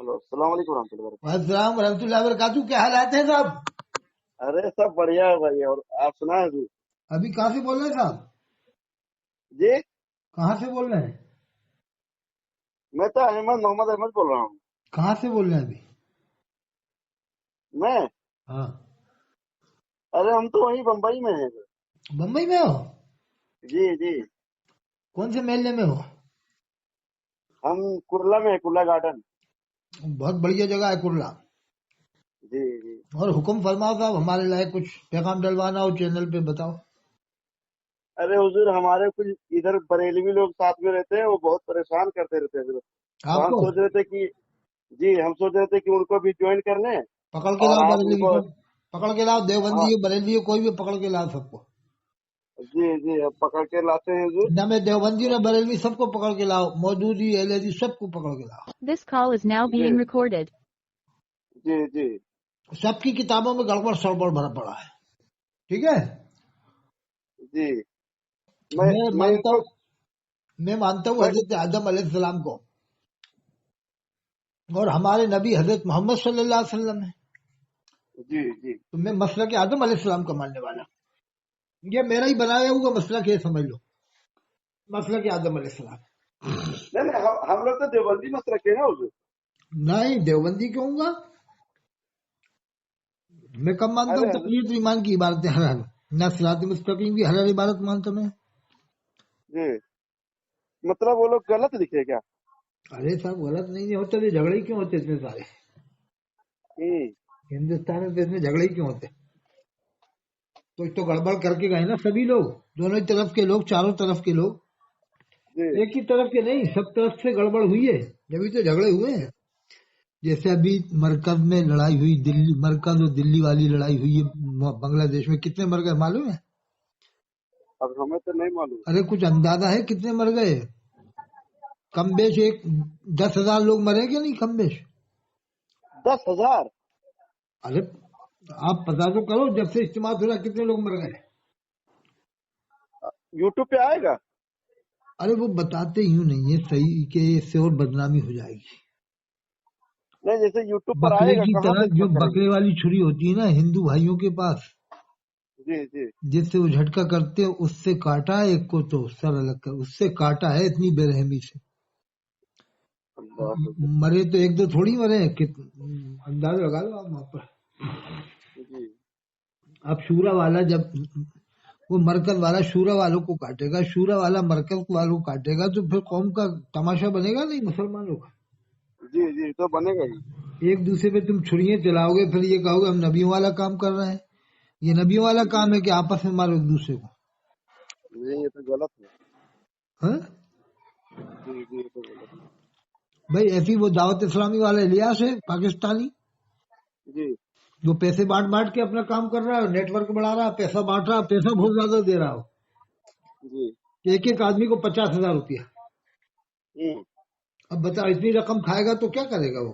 Hello, अस्सलाम वालेकुम रहमतुल्लाहि वबरकातुहू। वालेकुम रहमतुल्लाहि वबरकातुहू। क्या हालात हैं साहब? अरे सब बढ़िया है भाई। और आप सुना है जी? अभी कहाँ से बोल रहे हैं साहब? जी, कहाँ से बोल रहे हैं? मैं तो मोहम्मद अहमद बोल रहा हूँ। कहाँ से बोल रहे हैं अभी? मैं, हाँ, अरे हम तो वहीं बम्बई में हैं। बम्बई में हो? जी जी, कौन से मोहल्ले में हो? हम कुर्ला में है, कुर्ला गार्डन। बहुत बढ़िया जगह है कुर्ला। जी जी। और हुक्म फरमाओ साहब, हमारे लायक कुछ पैगाम डलवाना हो चैनल पे बताओ। अरे हुजूर, हमारे कुछ इधर बरेलवी लोग साथ में रहते हैं, वो बहुत परेशान करते रहते हैं हुजूर। तो हम आपको सोच रहे थे कि, जी हम सोच रहे थे कि उनको भी ज्वाइन कर लें। पकड़ के और लाओ आप बरेली उनको, को, पकड़ के लाओ, हाँ देवबंदी हो बरेली हो कोई भी पकड़ के लाओ सबको। जी जी, अब पकड़ के लाते हैं हुजूर। न मैं देवबंदी न बरेलवी, सबको पकड़ के लाओ, मौदूदी एलएजी सबको पकड़ के लाओ। This call is now ji being recorded. जी जी सबकी किताबों में गड़बड़ सड़बड़ भरा पड़ा है, ठीक है? जी। मैं मैं मैं मानता इनको, हूँ मैं मानता हूँ मैं, हजरत आदम अलैहिस्सलाम को, और हमारे नबी हजरत मोहम्मद सल्लल्लाहु अलैहि वसल्लम है। जी जी। तो मैं मसलक आदम अलैहिस्सलाम का मानने वाला हूं। ये मेरा ही बनाया हुआ मसलक है, समझ लो, मसलक आदम अलैहिस्सलाम। नहीं नहीं, हम लोग तो देवबंदी मत रखे ना हुजूर। नहीं, देवबंदी क्यों होगा? मैं कब मानता अरे हूँ तकलीफ तो ईमान की इबारत है, हर हर न सिरात मुस्तकीम की हर हर इबारत मानता मैं। जी, मतलब वो लोग गलत लिखे क्या? अरे साहब गलत नहीं होते तो झगड़े ही क्यों होते इतने सारे? हम्म। हिंदुस्तान में तो इतने झगड़े ही क्यों होते? कुछ तो गड़बड़ करके गए ना सभी लोग, दोनों ही तरफ के लोग, चारों तरफ के लोग। जी। एक ही तरफ के नहीं, सब तरफ से गड़बड़ हुई है, जब तो झगड़े हुए हैं। जैसे अभी मरकज में लड़ाई हुई, दिल्ली मरकज और दिल्ली वाली लड़ाई हुई है बांग्लादेश में, कितने मर गए मालूम है? अब हमें तो नहीं मालूम। अरे कुछ अंदाजा है कितने मर गए? कम बेश एक 10,000 लोग मरे क्या नहीं, कम बेश। 10,000? अरे आप पता तो करो, जब से इस्तेमाल हो रहा कितने लोग मर गए। यूट्यूब पे आएगा? अरे वो बताते यूं नहीं है सही के, इससे और बदनामी हो जाएगी। नहीं, जैसे यूट्यूब पर बकरे आएगा की कहाँ तरह से जो करेंगे? बकरे वाली छुरी होती है ना हिंदू भाइयों के पास, जी जी। जिससे वो झटका करते हैं, उससे काटा है एक को तो सर अलग कर, उससे काटा है इतनी बेरहमी से। अल्लाह हुजूर। मरे तो एक दो थोड़ी मरे हैं, अंदाजा लगा लो आप वहां पर। जी अब शूरा वाला जब वो मरकज वाला शूरा वालों को काटेगा, शूरा वाला मरकज वालों को काटेगा, तो फिर कौम का तमाशा बनेगा नहीं मुसलमानों का। जी जी, तो बनेगा ही। एक दूसरे पे तुम छुरियां चलाओगे, फिर ये कहोगे हम नबियों वाला काम कर रहे हैं। ये नबियों वाला जी काम है कि आपस में मारो एक दूसरे को? नहीं, ये तो गलत है। हाँ? जी जी, ये तो गलत भाई ऐसी वो दावत इस्लामी वाला इलियास है पाकिस्तानी, है। जी जो पैसे बांट बांट के अपना काम कर रहा है, नेटवर्क बढ़ा रहा है, पैसा बांट रहा है, पैसा बहुत ज्यादा दे रहा हो, जी। एक एक आदमी को 50,000 रुपया। हम्म। अब बताओ इतनी रकम खाएगा तो क्या करेगा वो?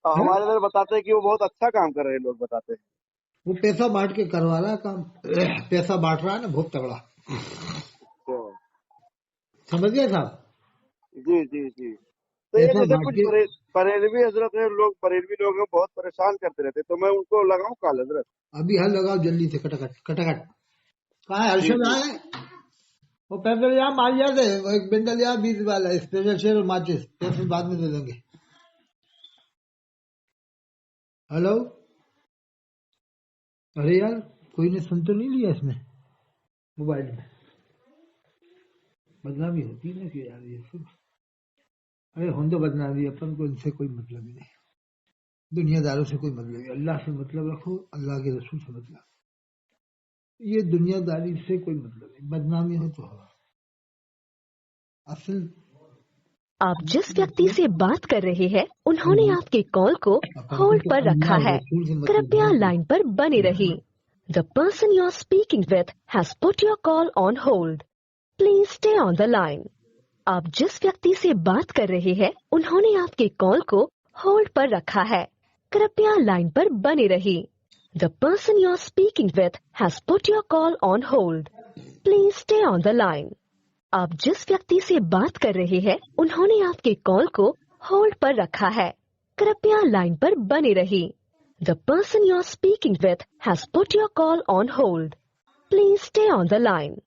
और है? हमारे इधर बताते हैं कि वो बहुत अच्छा काम कर रहे हैं, लोग बताते हैं। वो पैसा बांट के करवा रहा है काम, पैसा बांट रहा है ना बहुत तगड़ा। तो समझ गए साहब? जी जी जी। तो ये पैसा जैसे बांट कुछ के। बरेलवी हजरत है, लोग बरेलवी लोग हैं, बहुत परेशान करते रहते हैं, तो मैं उनको लगाऊं कॉल हजरत? अभी हल लगाओ जल्दी से, कटाकट कटाकट। कहाँ है जी हर्षद? जी आए वो पैसे यहाँ माल याद है, वो एक बिंडल यार 20 वाला स्पेशल शेयर और माचिस, पैसे बाद में दे देंगे। हेलो? अरे यार कोई ने सुन तो नहीं लिया इसमें मोबाइल में? बदनामी होती है ना कि यार ये सब। अरे हों दो बदनामी, अपन को इनसे कोई मतलब ही नहीं, दुनियादारों से कोई मतलब नहीं। अल्लाह से मतलब रखो, अल्लाह के रसूल से मतलब। ये दुनियादारी से कोई मतलब नहीं, बदनामी हो तो हो। असल आप जिस व्यक्ति से बात कर रहे हैं उन्होंने आपकी कॉल को अपन को होल्ड तो पर रखा अल्लाह और है। रसूल से मतलब कृपया है। लाइन पर बने रहिए। The person you are speaking with has put your call on hold. Please stay on the line. आप जिस व्यक्ति से बात कर रहे हैं उन्होंने आपकी कॉल को होल्ड पर रखा है। कृपया लाइन पर बने रहिए। The person you are speaking with has put your call on hold. Please stay on the line. आप जिस व्यक्ति से बात कर रहे हैं उन्होंने आपके कॉल को होल्ड पर रखा है। कृपया लाइन पर बने रहिए। The person you are speaking with has put your call on hold. Please stay on the line.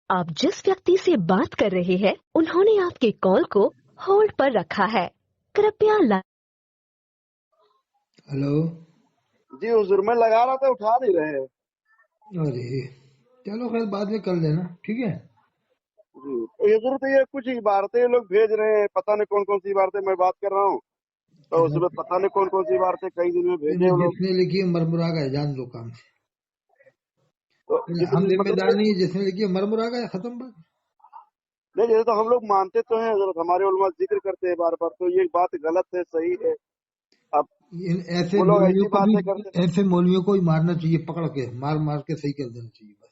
आप जिस व्यक्ति से बात कर रहे हैं उन्होंने आपके कॉल को होल्ड पर रखा है। कृपया हेलो। जी हुजूर, मैं लगा रहा था, उठा नहीं रहे। अरे चलो खैर बाद में कर लेना, ठीक है। जी हुजूर, तो ये कुछ इबारतें लोग भेज रहे हैं, पता नहीं कौन कौन सी इबारतें मैं बात कर रहा हूँ, तो उसमें पता नहीं कौन कौन सी इबारतें कई दिन में भेजे वो लोग। जिसने लिखी है मरमुरा गए, जान दो काम से। तो हम जिम्मेदार मतलब नहीं है, जिसने लिखी है मरमुरा गए, खत्म बात। नहीं, जैसे तो हम लोग मानते तो हैं हजरत, हमारे उलमा जिक्र करते हैं बार बार, तो ये बात गलत है सही है। अब ऐसे वो लोग मौलवियों ऐसी को भी, बातें करते ऐसे मौलवियों को ही मारना चाहिए, पकड़ के मार मार के सही कर देना चाहिए बस।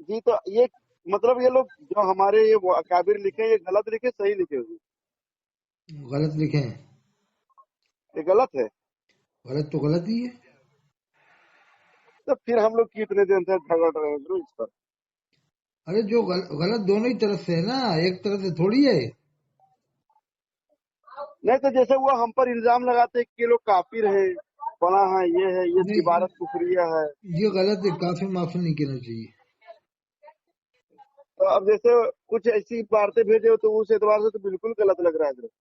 जी, तो ये मतलब ये लोग जो हमारे ये वो अकाबिर लिखे, ये गलत लिखे सही लिखे हुए? गलत लिखे हैं। ये गलत है। गलत तो गलत ही है। तो फिर हम लोग कितने दिन से झगड़ रहे हैं इस पर? अरे जो गलत दोनों ही तरफ से है ना, एक तरफ से थोड़ी है। नहीं तो जैसे वो हम पर इल्जाम लगाते हैं कि ये लोग काफिर है, बना है, ये नहीं, इबारत कुफरिया है। ये गलत है, काफी माफी नहीं कहना चाहिए। तो अब जैसे कुछ ऐसी इबारतें भेजे हो तो उस एतबार से तो बिल्कुल गलत लग रहा है हजरत।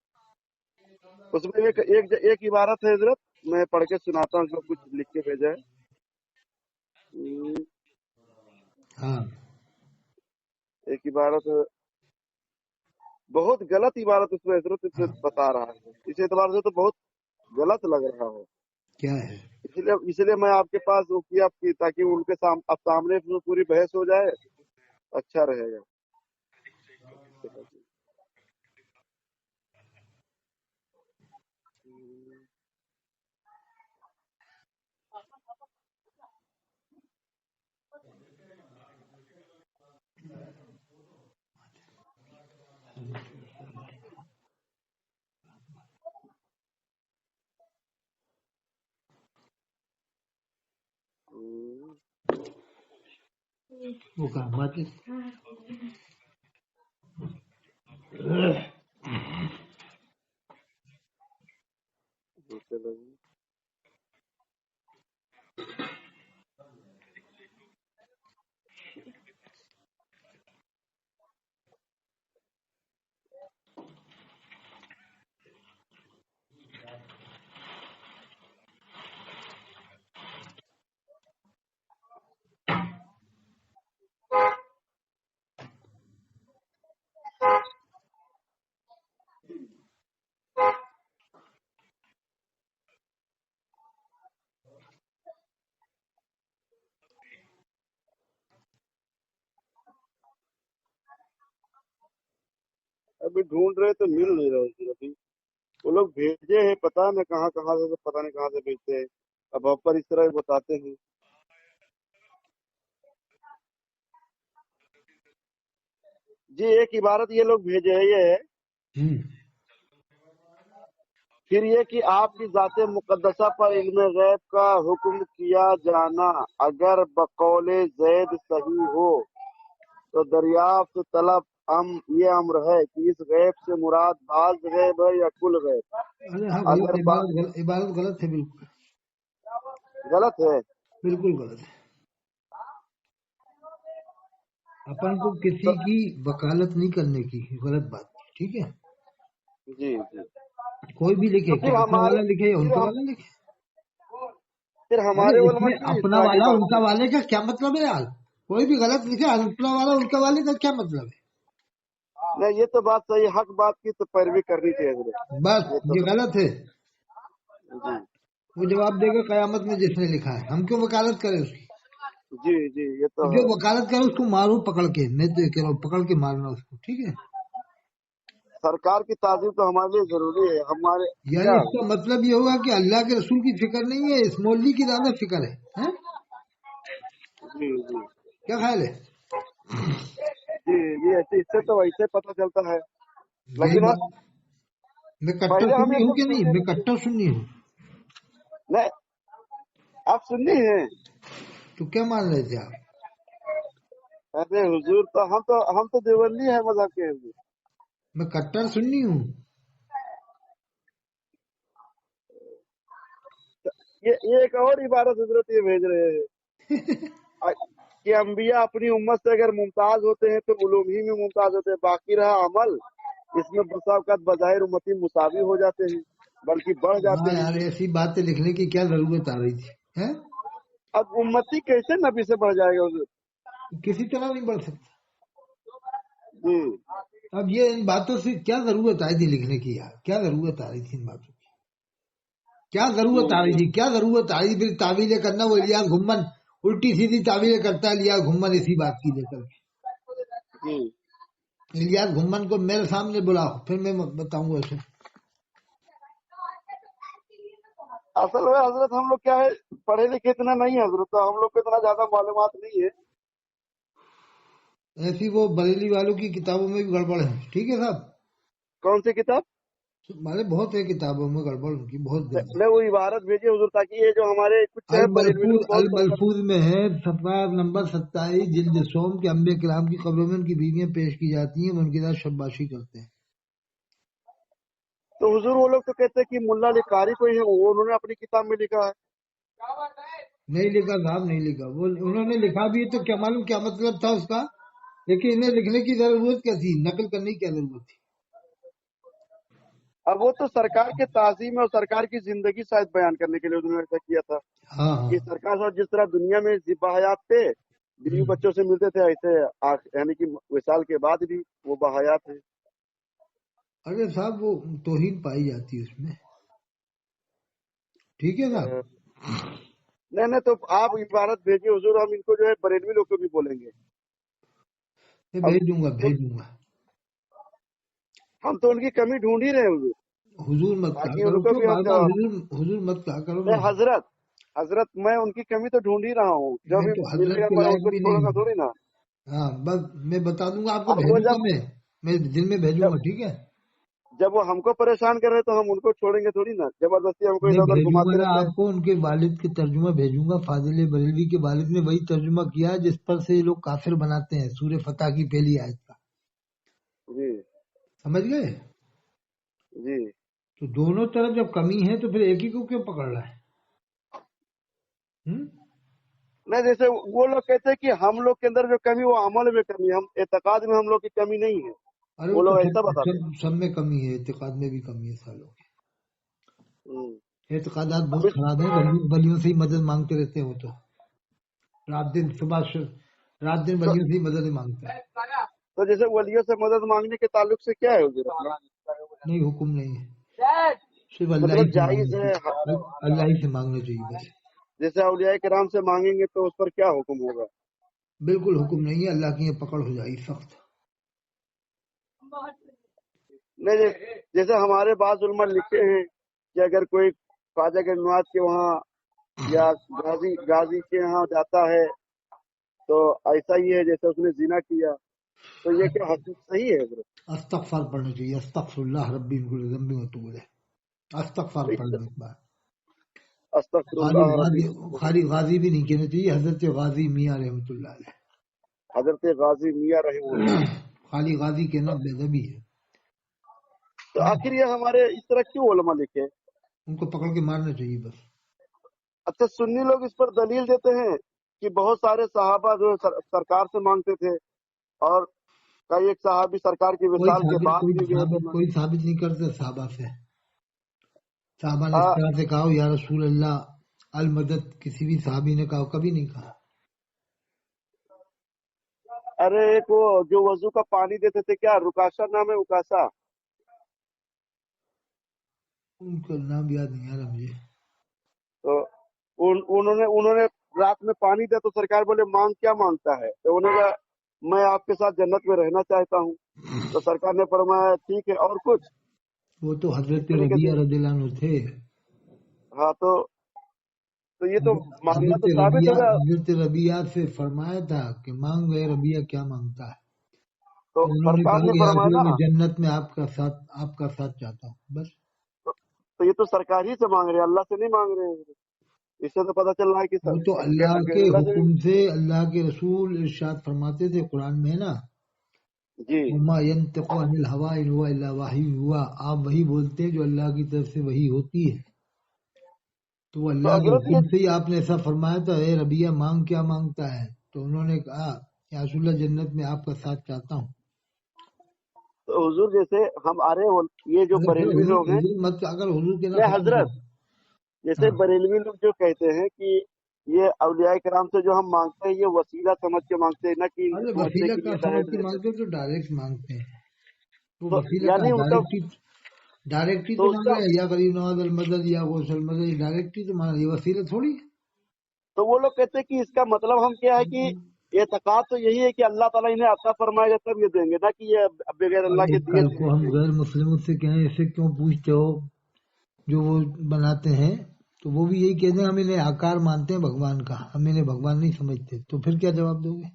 उसमें एक इबारत है हजरत, मैं पढ़ के सुनाता हूँ जो कुछ लिख के भेजा है। हाँ, एक इबारत, बहुत गलत इबारत उसमें हजरत बता रहा है, इस एतबार से तो बहुत गलत लग रहा है। क्या है? इसलिए मैं आपके पास वो किया ताकि उनके अब सामने पूरी बहस हो जाए, अच्छा रहेगा। वो कहा माचिस। चलो, अभी ढूंढ रहे तो मिल नहीं रहे फिर अभी। वो लोग भेजे हैं, पता न कहाँ कहाँ से, पता नहीं कहाँ से भेजते हैं। अब आप पर इस तरह बताते हैं। जी, एक इबारत ये लोग भेजे है, ये है फिर ये कि आपकी जाते मुकद्दसा पर इल्म गैब का हुक्म किया जाना अगर बकौले जैद सही हो तो दरियाफ्त तलब ये अम्र है कि इस गैब से मुराद बाज गैब है या कुल गैब। अरे हाँ, गलत अगर इबारत, इबारत गलत है, बिल्कुल गलत है। बिल्कुल गलत है। अपन को किसी तो की वकालत नहीं करने की, गलत बात, ठीक है। जी जी, कोई भी लिखे, तो क्या अपना वाला लिखे या उनका वाला लिखे। फिर अरे हमारे उलमा इसमें क्यों इस अपना तरह की वाला बात उनका करते वाले का क्या मतलब है यार? कोई भी गलत लिखे, अपना वाला उनका वाले का क्या मतलब है? हैं? नहीं, ये तो बात सही, हक बात की तो पैरवी करनी चाहिए हजरत। बस ये तो ये गलत है। जी वो जवाब देगा कयामत में जिसने लिखा है। हम क्यों वकालत करें उसकी? जी जी, ये तो जो है। वकालत करे उसको मारो पकड़ के, मैं तो ये कह रहा हूँ पकड़ के मारना उसको, ठीक है। सरकार की ताज़ीम तो हमारे लिए जरूरी है, हमारे यानी क्या। इसका मतलब ये होगा कि अल्लाह के रसूल की फिक्र नहीं है, इस मौलवी की ज्यादा फिक्र है, हैं? जी जी क्या ख्याल है? जी, ये ऐसे इससे तो वैसे पता चलता है। यही लेकिन हम बात। मैं कट्टर पहले हम ये सुन्नी हूँ सब कि नहीं? सुनते मैं नहीं थे। कट्टर सुन्नी हूँ। नहीं, आप सुननी हैं? तो क्या मान रहे थे आप? अरे हुजूर हम तो देवबंदी है मजहब के हुजूर। मैं कट्टर सुन्नी हूँ। ये एक और इबारत हजरत ये भेज रहे हैं कि अंबिया अपनी उम्मत से अगर मुमताज होते हैं तो उलूम ही में मुमताज होते हैं, बाकी रहा अमल इसमें बसा औकात बजाहिर उम्मती मुसावी हो जाते हैं, बल्कि बढ़ जाते हाँ हैं। यार, ऐसी बातें लिखने की क्या जरूरत आ रही थी, है? अब उम्मती कैसे नबी से बढ़ जाएगा हुजूर? किसी तरह नहीं बढ़ सकता। जी अब ये इन बातों से क्या जरूरत आई थी लिखने की यार? क्या जरूरत आ रही थी इन बातों की? क्या जरूरत आ रही थी? क्या जरूरत आ रही थी? फिर तावीलें करना, वो इलियास घुम्मन उल्टी सीधी तावीलें करता है इलियास घुम्मन इसी बात की लेकर के। जी। इलियास घुम्मन को मेरे सामने बुलाओ, फिर मैं बताऊंगा उसे। असल में हजरत हम लोग क्या है, पढ़े लिखे इतना नहीं है हजरत, तो हम लोग को इतना ज्यादा मालूमात नहीं है। ऐसी वो बरेली वालों की किताबों में भी गड़बड़ है, ठीक है साहब? कौन सी किताब? हमारे बहुत है किताबों में गड़बड़, उनकी बहुत ज्यादा। मैं वो इबारत भेजिए हुजूर, ताकि ये जो हमारे कुछ है बरेलवी लोग बहुत अल परेशान। मलफूज में है, सफा नंबर 27, जिल्द सोम के अम्बे कलाम की कब्रों में उनकी बीवियां पेश की जाती हैं, वो उनके साथ शब्बाशी करते हैं। तो हुजूर वो लोग तो कहते हैं कि मुल्ला अली कारी कोई है, वो उन्होंने अपनी किताब में लिखा है। नहीं लिखा साहब, नहीं लिखा। वो उन्होंने लिखा भी है तो क्या मालूम क्या मतलब था उसका, लेकिन इन्हें लिखने की जरूरत क्या थी? नकल करने की क्या जरूरत थी? अब वो तो सरकार के ताज़ीम और सरकार की जिंदगी शायद बयान करने के लिए उन्होंने ऐसा किया था हाँ हाँ। कि सरकार साहब जिस तरह दुनिया में जिबाहयात थे, बीवी बच्चों से मिलते थे, ऐसे यानी कि विसाल के बाद भी वो बाहयात है। अरे साहब, वो तौहीन पाई जाती है उसमें, ठीक है साहब? नहीं नहीं, तो आप इबारत भेजिए हुजूर, हम इनको जो है बरेलवी लोग को भी बोलेंगे। मैं अब भेज दूंगा, भेज दूंगा। हम तो उनकी कमी ढूंढ ही रहे हैं हुजूर, हुजूर मत कहा ताकि करो, उनको क्यों भी हम बार बार जवाब। हुजूर हुजूर मत कहा करो नहीं ना। हजरत, हजरत मैं उनकी कमी तो ढूंढ ही रहा हूँ, जब मैं भी तो हजरत मिलेगा के मैं लायक उनको भी नहीं छोड़ूंगा हूँ। थोड़ी ना। हाँ बस, मैं बता दूंगा आपको, अब वो भेजूंगा मैं दिन में भेजूंगा, जब ठीक है? जब वो हमको परेशान कर रहे तो हम उनको छोड़ेंगे थोड़ी ना, जबरदस्ती हमको मैं इधर उधर भेजूंगा घुमाते ना रहते हैं। आपको, उनके वालिद के तर्जुमा भेजूंगा। फाजिल बरेलवी के वालिद ने वही तर्जुमा किया है जिस पर से ये लोग काफिर बनाते हैं, सूर्य फतह की पहली आयत का। जी समझ गए? जी। तो दोनों तरफ जब कमी है तो फिर एक ही को क्यों पकड़ रहा है? हम्म? नहीं जैसे वो लोग कहते हैं कि हम लोग के अंदर जो कमी वो अमल में कमी है, हम एतकाद में हम लोग की कमी नहीं है, अरे वो वो तो लोग ऐसा सब बताते सब सब में कमी है, इत्तेकाद में भी कमी है सालों हैं। के। एतकादात अब बहुत खराब है, वलियों से ही मदद मांगते रहते हैं वो तो। रात दिन रात दिन तो, वलियों से ही मदद मांगता है। तो जैसे वलियों से मदद मांगने के ताल्लुक से क्या है हुजूर अपना? नहीं, हुक्म नहीं है, सिर्फ अल्लाह ही मतलब से जायज मांगना है। चाहिए, अल्लाह ही से मांगना चाहिए बस। जैसे औलिया किराम से मांगेंगे तो उस पर क्या हुक्म होगा? बिल्कुल हुक्म नहीं है, अल्लाह की ये पकड़ हो जाएगी सख्त। नहीं जैसे हमारे बाज उलमा लिखे हैं कि अगर कोई ख्वाजा के नवाज के वहाँ या गाजी के यहाँ जाता है तो ऐसा ही है जैसे उसने जिना किया, तो ये क्या सही है हजरत? अस्तगफार पढ़ना चाहिए, अस्तगफिरुल्लाह रब्बी मिन कुल्ली ज़ंबिन व अतूबु इलैह। अस्तगफार पढ़ लो एक बार। अस्तगफिरुल्लाह रब्बी। खाली गाजी भी नहीं कहना चाहिए, हजरत गाजी मियां रहमतुल्लाह अलैह। हजरत गाजी मियाँ रहीमुल्लाह। खाली गाजी कहना बेदबी है। तो आखिर ये हमारे इस तरह क्यों उलमा लिखे? उनको पकड़ के मारना चाहिए बस। अच्छा सुन्नी लोग इस पर दलील देते हैं कि बहुत सारे सहाबा जो सरकार से मांगते थे, और कई एक सहाबी सरकार की विसाल के बाद भी गए थे। कोई साबित नहीं करते साहबा से। साहबा ने इस आ, तरह से कहा या रसूल अल्लाह अल मदद, किसी भी साहबी ने कहा? कभी नहीं कहा। अरे एक वो जो वजू का पानी देते थे, क्या रुकाशा नाम है, उकाशा? उनका नाम याद नहीं आ रहा मुझे। तो उन्होंने उन्होंने रात में पानी दिया तो सरकार बोले मांग क्या मांगता है, तो उन्होंने कहा मैं आपके साथ जन्नत में रहना चाहता हूँ। तो सरकार ने फरमाया ठीक है, और कुछ? वो तो इस हजरत तरीके रबिया से। रदियल्लाहु अन्हु थे। हाँ तो ये तो मांगना हजरत तो साबित रबिया होगा। हजरत रबिया से फरमाया था कि मांग गए रबिया क्या मांगता है? तो तो उन्होंने सरकार कहा ने कि या फरमाया रसूल, मैं ना, जन्नत में आपका साथ चाहता हूँ बस। तो ये तो सरकार ही से मांग रहे हैं, अल्लाह से नहीं मांग रहे हैं। اس سے تو پتہ چل رہا ہے کہ وہ تو اللہ غیر کے اللہ سے حکم سے اللہ کے رسول ارشاد فرماتے تھے قرآن میں ہے نا، جی وما ينطق عن الهوى ان هو الا وحی ہوا، آپ وہی بولتے ہیں جو اللہ کی طرف سے وہی ہوتی ہے. تو وہ تو اللہ کے حضرت حکم یہ سے ہی آپ نے ایسا فرمایا تھا، اے ربیہ مانگ کیا مانگتا ہے؟ تو انہوں نے کہا یا رسول اللہ جنت میں آپ کا ساتھ چاہتا ہوں. تو حضور جیسے ہم آ رہے ہیں یہ جو اگر پھر بریلوی حضور لوگ ہیں، حضور مت اگر حضور کے نہ میں ختم حضرت کرو. جیسے ہاں بریلوی لوگ جو کہتے ہیں کہ یہ اولیاء کرام سے جو ہم مانگتے ہیں یہ وسیلہ سمجھ کے مانگتے ہیں، نہ کہ ارے سوچتے وسیلہ کہ کا یہ سمجھ ڈائریکٹ کے دیتے ہیں۔ مانگتے ہو تو ڈائریکٹ مانگتے ہیں. وہ تو وسیلہ کا یعنی ان کا ڈائریکٹ ہی تو تو اس مانگ کا رہے ہیں، یا غریب نواز المدد یا غوث المدد، یہ ڈائریکٹ ہی تو مانگ رہے ہیں، یہ وسیلہ تھوڑی ہے. تو وہ لوگ کہتے ہیں کہ اس کا مطلب ہم کیا ہے کہ اعتقاد تو یہی ہے کہ اللہ تعالیٰ انہیں عطا فرمائے گا تب یہ دیں گے، نہ کہ یہ بغیر اللہ ارے کے دیے کل کو چلے ہم گئے۔ غیر مسلموں سے کہیں ایسے کیوں پوچھتے ہو جو وہ بناتے ہیں، تو وہ بھی یہی کہتے ہیں ہم انہیں آکار مانتے ہیں بھگوان کا، ہم انہیں بھگوان نہیں سمجھتے. تو پھر کیا جواب دو گے؟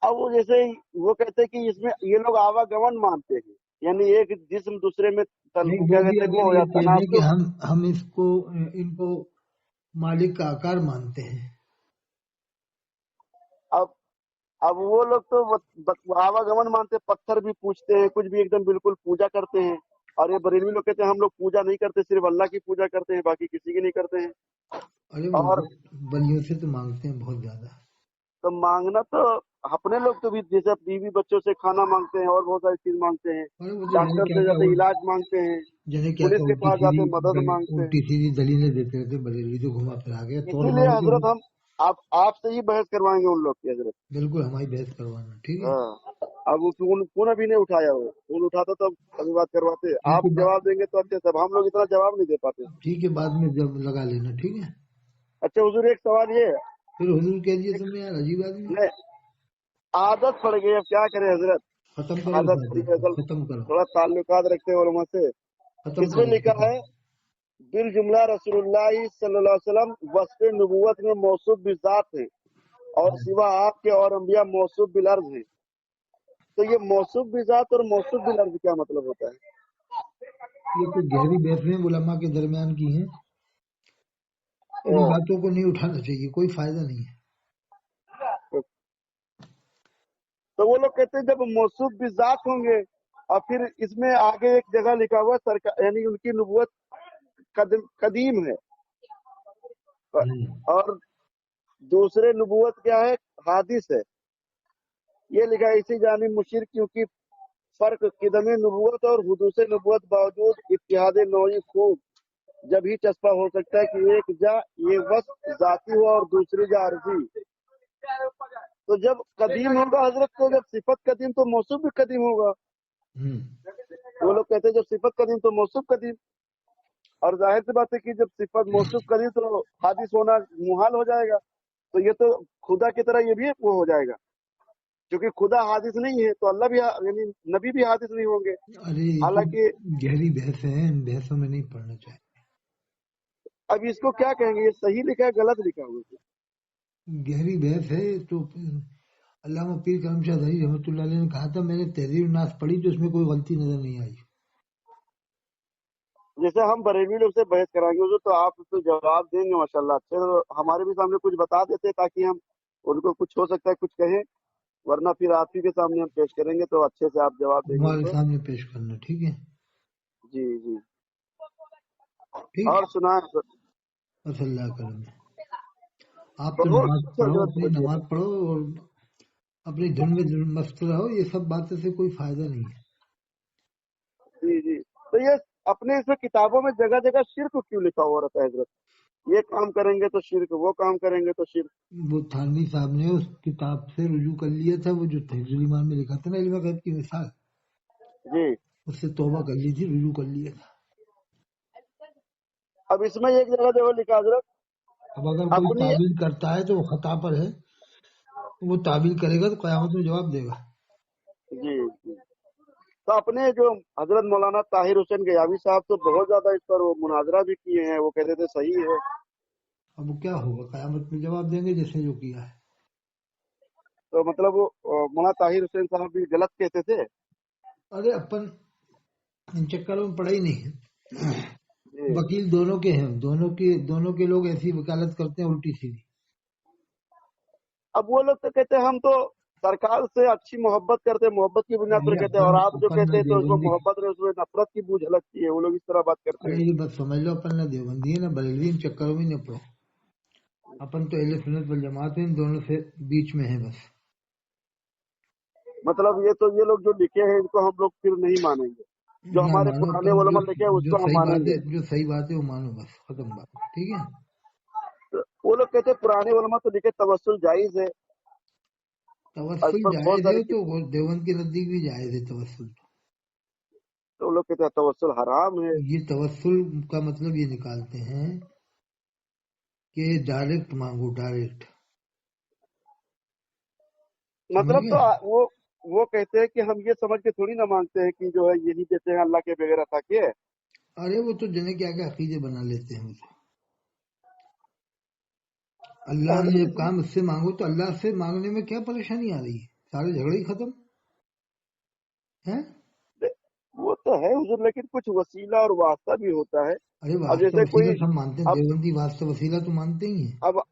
اب وہ جیسے وہ کہتے ہیں کہ اس میں یہ لوگ آواگمن مانتے ہیں، یعنی ایک جسم دوسرے میں نہیں، کیا وہ بھی کہتے ہیں وہ اگر ہو یہ جاتا ہے کہہ دیں کہ تناسب۔ ہم ان کو مالک کا آکار مانتے ہیں. اب اب وہ لوگ تو آواگمن مانتے ہیں، پتھر بھی پوجتے ہیں، کچھ بھی ایک دم بالکل پوجا کرتے ہیں، اور یہ بریلوی لوگ کہتے ہیں ہم لوگ پوجا نہیں کرتے، صرف اللہ کی پوجا کرتے ہیں، باقی کسی کی نہیں کرتے ہیں۔ ارے وہ اور بلیوں سے تو مانگتے ہیں بہت زیادہ. تو مانگنا تو اپنے لوگ تو بھی جیسے بیوی بچوں سے کھانا مانگتے ہیں اور بہت ساری چیز مانگتے ہیں، ارے وہ تو جنہیں ڈاکٹر کیا سے کیا جاتے علاج مانگتے ہیں، جنہیں کیا پولیس کیا کے پاس جاتے ہیں مدد مانگتے ہیں۔ الٹی سیدھی دلیلیں دیتے رہتے، بریلوی تو گھما پھرا گیا توڑ اسی لیے موڑ کے. حضرت ہم آپ سے ہی بحث کروائیں گے ان لوگ کی حضرت۔ بالکل ہماری بحث کروانا، ٹھیک ہے. ہاں، اب وہ فون ابھی نہیں اٹھایا، وہ فون اٹھاتا تو ابھی بات کرواتے، ٹھیک آپ ہے جواب دیں گے تو اچھے سے، ہم لوگ اتنا جواب نہیں دے پاتے۔ ٹھیک ہے، بعد میں جب لگا لینا، ٹھیک ہے. اچھا حضور ایک سوال یہ ہے، پھر حضور کہہ دیے تم نے، یار عجیب آدمی. نہیں عادت پڑ گئی، اب کیا کریں حضرت، ختم کرو اس عادت پڑ حدیث گئی، کو، اصل ختم کرو، تھوڑا تعلقات رکھتے ہیں علماء سے۔ ختم اس میں کرو، لکھا ہے بالجملہ رسول اللہ صلی اللہ علیہ وسلم وصف نبوت میں موصوف بذات ہیں، اور سوا آپ کے اور انبیاء موصوف بالعرض ہیں۔ تو یہ موصوف بذات اور موصوف بالعرض کیا مطلب ہوتا ہے؟ یہ تو گہری بحثیں علماء کے درمیان کی ہیں. ان باتوں کو نہیں اٹھانا چاہیے، کوئی فائدہ نہیں ہے. تو وہ لوگ کہتے ہیں جب موصوف بذات ہوں گے، اور پھر اس میں آگے ایک جگہ لکھا ہوا ہے یعنی ان کی نبوت قدیم ہے، اور دوسرے نبوت کیا ہے، حادث ہے، یہ لکھا ہے۔ اسی جانب مشیر کیونکہ فرق قدم نبوت اور حدوث نبوت باوجود اتحاد نوعی خوب جب ہی چسپا ہو سکتا ہے کہ ایک جا یہ وصف ذاتی ہو اور دوسری جا عرضی۔ تو جب قدیم ہوگا حضرت، تو جب صفت قدیم تو موصوف بھی قدیم ہوگا۔ وہ لوگ کہتے ہیں جب صفت قدیم تو موصوف قدیم، اور ظاہر سی بات ہے کہ جب صفت موصوف قدیم تو حادث ہونا محال ہو جائے گا، تو یہ تو خدا کی طرح یہ بھی وہ ہو جائے گا، کیونکہ خدا حادث نہیں ہے تو اللہ بھی یعنی نبی بھی حادث نہیں ہوں گے۔ ارے یہ تو حالانکہ گہری بحث ہے، ان بحثوں میں نہیں پڑھنا چاہیے. اب اس کو کیا کہیں گے، یہ صحیح لکھا ہے غلط لکھا ہوا؟ گہری بحث ہے. تو علامہ پیر کرم شاہ دہری رحمۃ اللہ علیہ نے کہا تھا میں نے تحریر الناس پڑھی تو اس میں کوئی غلطی نظر نہیں آئی. جیسے ہم بریلوی لوگ سے بحث کرائیں گے تو آپ اس کو جواب دیں گے ماشاءاللہ اچھے، تو ہمارے بھی سامنے کچھ بتا دیتے تاکہ ہم ان کو کچھ ہو سکتا ہے کچھ کہیں، ورنہ پھر آپ ہی کے سامنے ہم پیش کریں گے تو اچھے سے آپ جواب دیں گے ان ہمارے کو۔ سامنے پیش کرنا، ٹھیک ہے. جی جی، ٹھیک اور ہے، سنائیں بس اللہ کرم ہے. آپ تو بہت نماز اچھا پڑھو، حضرت اپنی بولیے۔ نماز پڑھو اور اپنی دھن میں مست رہو. یہ سب باتوں سے کوئی فائدہ نہیں ہے. جی جی، تو یہ اپنے اس میں کتابوں میں جگہ جگہ شرک کیوں لکھا ہوا رہتا ہے حضرت؟ یہ کام کریں گے تو شرک، وہ کام کریں گے تو شرک۔ وہ تھانوی صاحب نے اس کتاب سے رجوع کر لیا تھا، وہ جو تحفظ الایمان میں لکھا تھا نا علم غیب کی مثال، جی، اس سے توبہ کر لی تھی، رجوع کر لیا تھا. اب اس میں ایک جگہ جو لکھا حضرت اب اگر کوئی اپنی، تعویل کرتا ہے تو وہ خطا پر ہے، وہ تعویل کرے گا تو قیامت میں جواب دے گا. جی جی، تو اپنے جو حضرت مولانا طاہر حسین گیاوی صاحب تو بہت زیادہ اس پر وہ مناظرہ بھی کیے ہیں، وہ کہتے تھے صحیح ہے۔ اب وہ کیا ہوگا، قیامت میں جواب دیں گے جیسے جو کیا ہے. تو مطلب وہ مولانا طاہر حسین صاحب بھی غلط کہتے تھے؟ ارے اپن ان چکروں میں پڑا ہی نہیں ہے. जी। वकील दोनों के हैं, दोनों के लोग ऐसी वकालत करते हैं उल्टी सीधी। अब वो लोग तो कहते हैं हम तो सरकार से अच्छी मोहब्बत करते हैं, मोहब्बत की बुनियाद पर अरे कहते हैं, और आप जो अपन कहते ना हैं तो उसमें देवबंदी, मोहब्बत में उसमें नफरत की बूझ लगती है, वो लोग इस तरह बात करते अरे हैं। ये बस समझ लो, अपन ना देवबंदी है ना बरेलवी, इन चक्करों में न पड़ो। अपन तो अहले सुन्नत वल जमात है, इन दोनों से बीच में है बस। मतलब ये लोग जो लिखे हैं इनको हम लोग फिर नहीं मानेंगे, जो ना हमारे मानो, पुराने अपन उलमा लिखे हैं जो उसको हम सही बात है, मानेंगे। जो सही बात है वो मानो, बस खत्म बात, ठीक है। तो वो लोग कहते हैं पुराने उलमा तो लिखे तवस्सुल जायज है, और इस तवस्सुल पर बहुत जायज है सारी तो वो देवबंद के नजदीक भी जायज है तवस्सुल। तो वो लोग कहते हैं तवस्सुल हराम है। ये तवस्सुल का मतलब ये निकालते हैं कि डायरेक्ट मांगो, डायरेक्ट, समझ मतलब गए। तो वो कहते हैं कि हम ये समझ के थोड़ी ना मांगते हैं कि जो है यही देते हैं अल्लाह के बगैर अता के। अरे वो तो जने के आगे अकीदे बना लेते हैं वो तो। अल्लाह ने जब कहा मुझसे मांगो, तो अल्लाह से मांगने में क्या परेशानी आ रही है, सारे झगड़े ही खत्म है। वो तो है हुजूर, लेकिन कुछ वसीला और वास्ता भी होता है। अरे अब वास्ता जैसे वसीला कोई सब मानते हैं, अब देवबंदी वास्ता वसीला तो मानते ही हैं। अब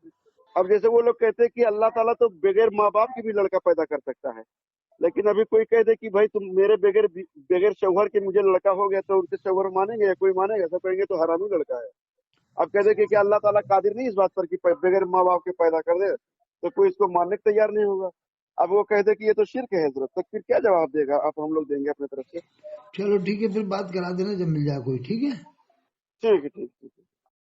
अब जैसे वो लोग कहते हैं कि अल्लाह ताला तो बगैर माँ बाप की भी लड़का पैदा कर सकता है, लेकिन अभी कोई कह दे कि भाई तुम मेरे बगैर बगैर शौहर के मुझे लड़का हो गया, तो उनके शौहर मानेंगे या कोई मानेगा? सब कहेंगे तो हरामी लड़का है। अब कह दे कि क्या अल्लाह ताला कादिर नहीं इस बात पर कि बगैर माँ बाप के पैदा कर दे, तो कोई इसको मानने को तैयार नहीं होगा। अब वो कह दे कि ये तो शिर्क है हजरत, तो फिर क्या जवाब देगा आप? हम लोग देंगे अपनी तरफ से। चलो ठीक है, फिर बात करा देना जब मिल जाए कोई, ठीक है। ठीक है, ठीक है।